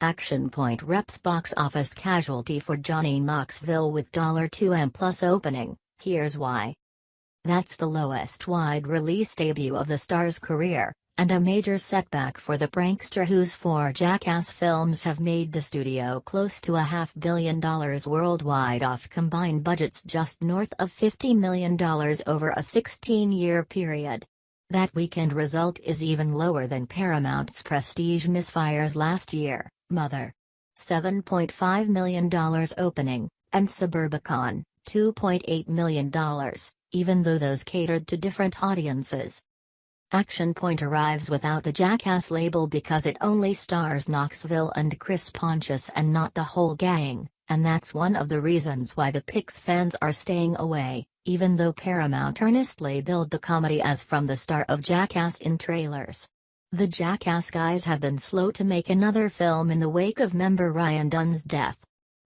Action Point reps box office Casualty for Johnny Knoxville with $2M plus opening. Here's why. That's the lowest wide release debut of the star's career, and a major setback for the prankster whose 4 Jackass films have made the studio close to $500 million worldwide off combined budgets just north of $50 million over a 16-year period. That weekend result is even lower than Paramount's prestige misfires last year, Mother. $7.5 million opening, and Suburbicon, $2.8 million, even though those catered to different audiences. Action Point arrives without the Jackass label because it only stars Knoxville and Chris Pontius and not the whole gang, and that's one of the reasons why the Pix fans are staying away, even though Paramount earnestly billed the comedy as from the star of Jackass in trailers. The Jackass guys have been slow to make another film in the wake of member Ryan Dunn's death.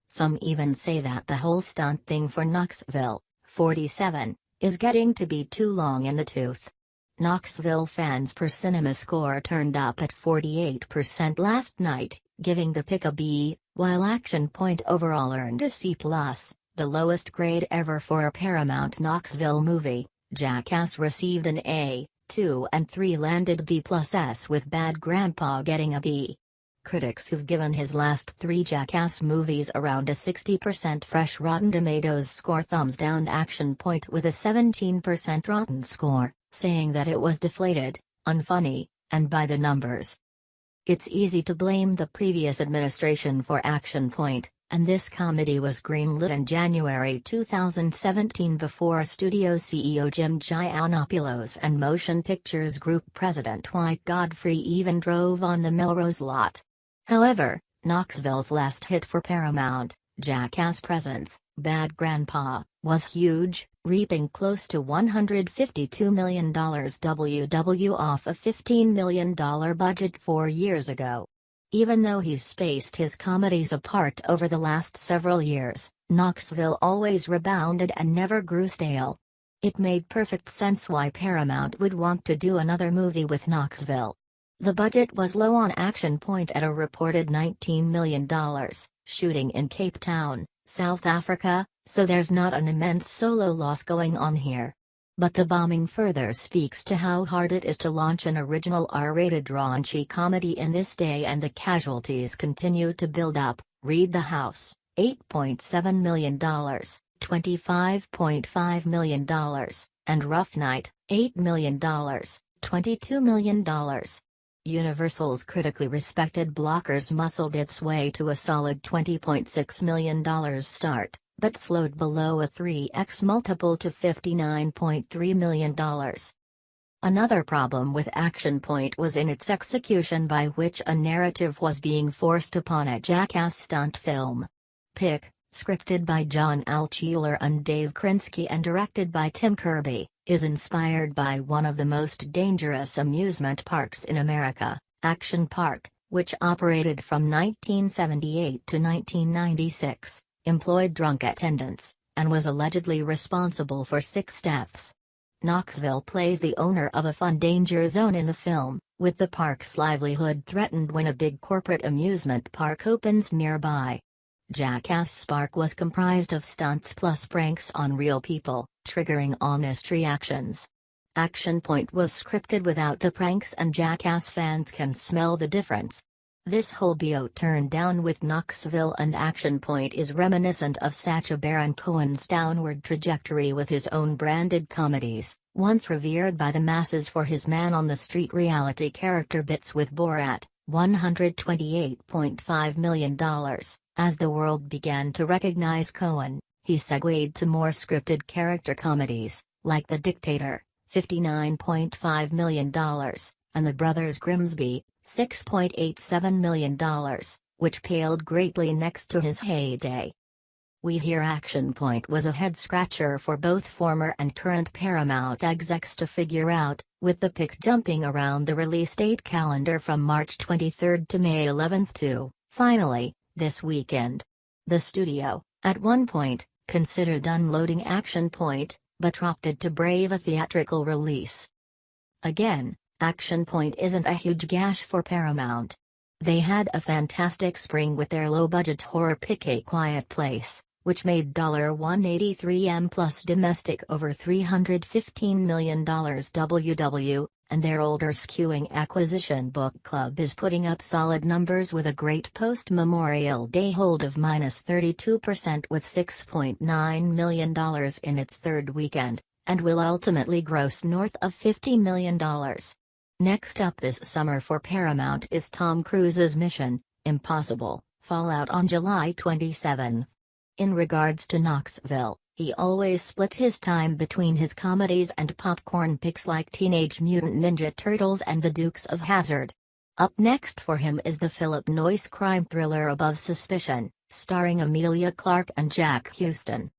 Some even say that the whole stunt thing for Knoxville, 47, is getting to be too long in the tooth. Knoxville fans per cinema score turned up at 48% last night, giving the pick a B, while Action Point overall earned a C+, the lowest grade ever for a Paramount Knoxville movie. Jackass received an A, 2 and 3 landed B+S, with Bad Grandpa getting a B. Critics who've given his last 3 Jackass movies around a 60% fresh Rotten Tomatoes score thumbs down Action Point with a 17% rotten score, saying that it was deflated, unfunny, and by the numbers. It's easy to blame the previous administration for Action Point, and this comedy was greenlit in January 2017 before studio CEO Jim Giannopoulos and Motion Pictures Group President Dwight Godfrey even drove on the Melrose lot. However, Knoxville's last hit for Paramount, Jackass Presents, Bad Grandpa, was huge, reaping close to $152 million WW off a $15 million budget 4 years ago. Even though he's spaced his comedies apart over the last several years, Knoxville always rebounded and never grew stale. It made perfect sense why Paramount would want to do another movie with Knoxville. The budget was low on Action Point at a reported $19 million, shooting in Cape Town, South Africa, so there's not an immense solo loss going on here. But the bombing further speaks to how hard it is to launch an original R-rated raunchy comedy in this day, and the casualties continue to build up. Read The House, $8.7 million, $25.5 million, and Rough Night, $8 million, $22 million. Universal's critically respected Blockers muscled its way to a solid $20.6 million start, but slowed below a 3x multiple to $59.3 million. Another problem with Action Point was in its execution, by which a narrative was being forced upon a Jackass stunt film. Pick, scripted by John Altshuler and Dave Krinsky and directed by Tim Kirby, is inspired by one of the most dangerous amusement parks in America, Action Park, which operated from 1978 to 1996. Employed drunk attendants, and was allegedly responsible for 6 deaths. Knoxville plays the owner of a fun danger zone in the film, with the park's livelihood threatened when a big corporate amusement park opens nearby. Jackass Spark was comprised of stunts plus pranks on real people, triggering honest reactions. Action Point was scripted without the pranks, and Jackass fans can smell the difference. This whole BO turned down with Knoxville and Action Point is reminiscent of Sacha Baron Cohen's downward trajectory with his own branded comedies, once revered by the masses for his man-on-the-street reality character bits with Borat, $128.5 million. As the world began to recognize Cohen, he segued to more scripted character comedies, like The Dictator, $59.5 million, and The Brothers Grimsby, $6.87 million, which paled greatly next to his heyday. We hear Action Point was a head-scratcher for both former and current Paramount execs to figure out, with the pick jumping around the release date calendar from March 23 to May 11 to, finally, this weekend. The studio, at one point, considered unloading Action Point, but opted to brave a theatrical release. Again, Action Point isn't a huge gash for Paramount. They had a fantastic spring with their low-budget horror pick A Quiet Place, which made $183 plus domestic over $315 million WW, and their older skewing Acquisition Book Club is putting up solid numbers with a great post-Memorial Day hold of -32% with $6.9 million in its third weekend, and will ultimately gross north of $50 million. Next up this summer for Paramount is Tom Cruise's Mission Impossible Fallout on July 27. In regards to Knoxville, he always split his time between his comedies and popcorn picks like Teenage Mutant Ninja Turtles and The Dukes of Hazzard. Up next for him is the Philip Noyce crime thriller Above Suspicion, starring Emilia Clarke and Jack Houston.